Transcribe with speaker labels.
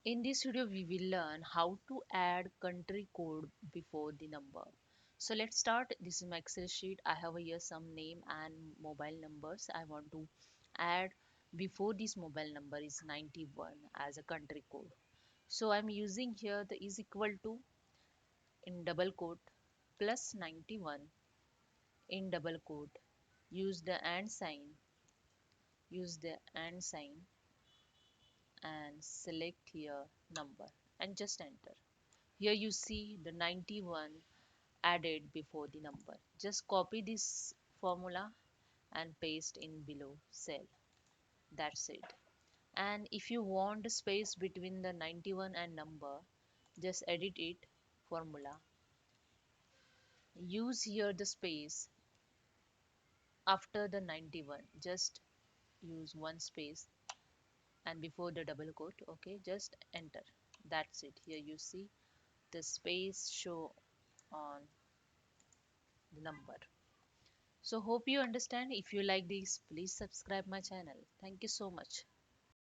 Speaker 1: In this video, we will learn how to add country code before the number. So let's start. This is my Excel sheet. I have here some name and mobile numbers. I want to add before this mobile number is 91 as a country code. So I'm using here the is equal to in double quote plus 91 in double quote. Use the and sign. Use the and sign and select here number and just enter. Here you see the 91 added before the number. Just copy this formula and paste in below cell. That's it. And if you want space between the 91 and number, just edit it formula. Use here the space after the 91. Just use one space and before the double quote. Okay, just enter. That's it. Here you see the space show on the number. So hope you understand. If you like this, please subscribe my channel. Thank you so much.